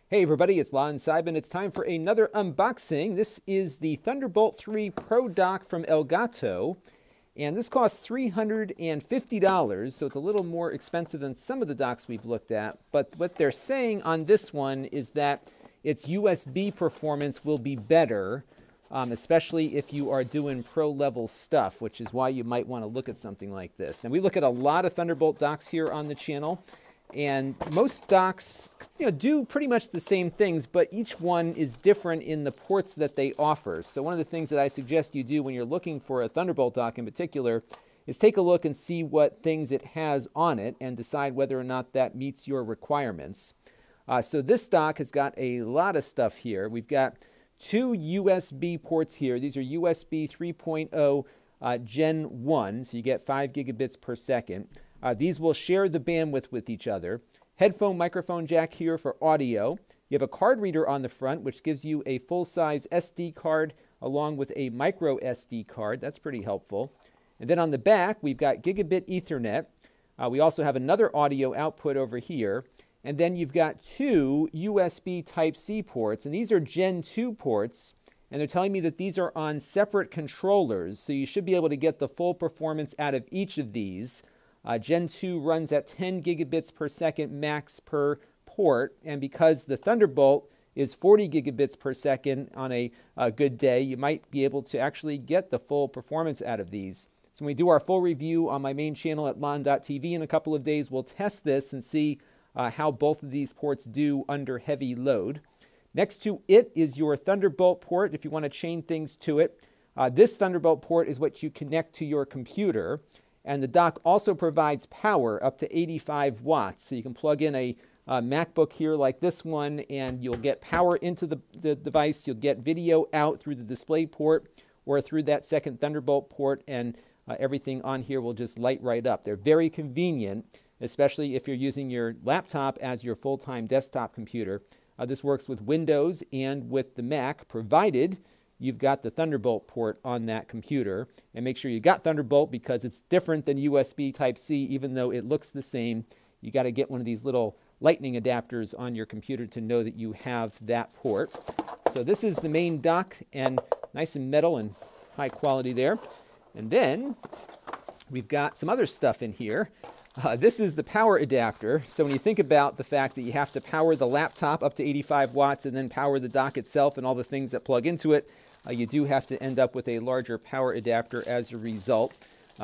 Hey everybody, it's Lon Simon. It's time for another unboxing. This is the Thunderbolt 3 Pro dock from Elgato, and this costs $350, so it's a little more expensive than some of the docks we've looked at. But what they're saying on this one is that its USB performance will be better, especially if you are doing pro-level stuff, which is why you might want to look at something like this. Now, we look at a lot of Thunderbolt docks here on the channel, and most docks, do pretty much the same things, but each one is different in the ports that they offer. So one of the things that I suggest you do when you're looking for a Thunderbolt dock in particular is take a look and see what things it has on it and decide whether or not that meets your requirements. So this dock has got a lot of stuff here. We've got two USB ports here. These are USB 3.0 Gen 1, so you get 5 gigabits per second. These will share the bandwidth with each other. Headphone microphone jack here for audio. You have a card reader on the front, which gives you a full-size SD card along with a micro SD card. That's pretty helpful. And then on the back, we've got gigabit Ethernet. We also have another audio output over here. And then you've got two USB Type-C ports, and these are Gen 2 ports. And they're telling me that these are on separate controllers, so you should be able to get the full performance out of each of these. Gen 2 runs at 10 gigabits per second max per port, and because the Thunderbolt is 40 gigabits per second on a good day, you might be able to actually get the full performance out of these. So when we do our full review on my main channel at lon.tv in a couple of days, we'll test this and see how both of these ports do under heavy load. Next to it is your Thunderbolt port if you want to chain things to it. This Thunderbolt port is what you connect to your computer. And the dock also provides power up to 85 watts. So you can plug in a MacBook here like this one, and you'll get power into the device. You'll get video out through the display port or through that second Thunderbolt port, and everything on here will just light right up. They're very convenient, especially if you're using your laptop as your full-time desktop computer. This works with Windows and with the Mac, provided you've got the Thunderbolt port on that computer. And make sure you got Thunderbolt because it's different than USB Type-C, even though it looks the same. You got to get one of these little lightning adapters on your computer to know that you have that port. So this is the main dock, and nice and metal and high quality there. And then we've got some other stuff in here. This is the power adapter. So when you think about the fact that you have to power the laptop up to 85 watts and then power the dock itself and all the things that plug into it, you do have to end up with a larger power adapter as a result.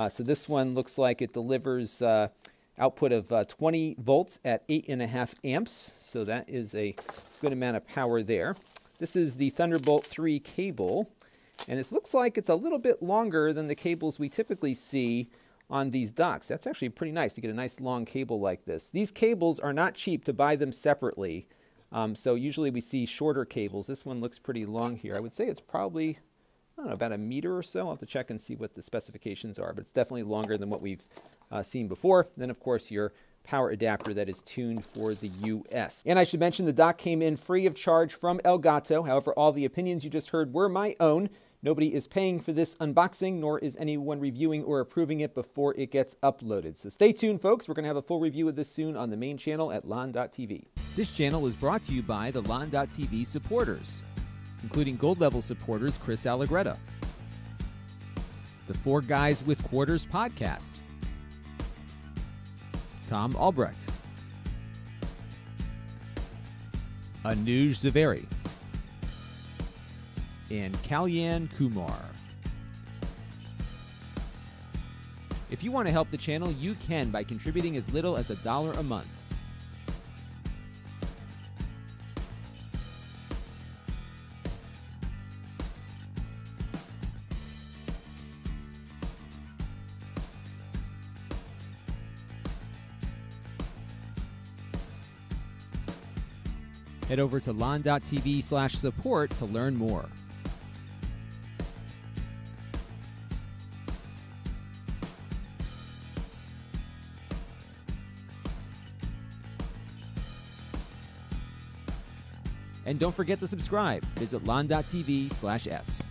So this one looks like it delivers output of 20 volts at 8.5 amps. So that is a good amount of power there. This is the Thunderbolt 3 cable. And this looks like it's a little bit longer than the cables we typically see on these docks. That's actually pretty nice to get a nice long cable like this. These cables are not cheap to buy them separately. So usually we see shorter cables. This one looks pretty long here. I would say it's probably, I don't know, about a meter or so. I'll have to check and see what the specifications are, but it's definitely longer than what we've seen before. Then, of course, your power adapter that is tuned for the US. And I should mention the dock came in free of charge from Elgato. However, all the opinions you just heard were my own. Nobody is paying for this unboxing, nor is anyone reviewing or approving it before it gets uploaded. So stay tuned, folks. We're going to have a full review of this soon on the main channel at lon.tv. This channel is brought to you by the lon.tv supporters, including gold level supporters Chris Allegretta, the Four Guys with Quarters podcast, Tom Albrecht, Anuj Zaveri, and Kalyan Kumar. If you want to help the channel, you can by contributing as little as $1 a month. Head over to lon.tv/support to learn more. And don't forget to subscribe. Visit lon.tv/s.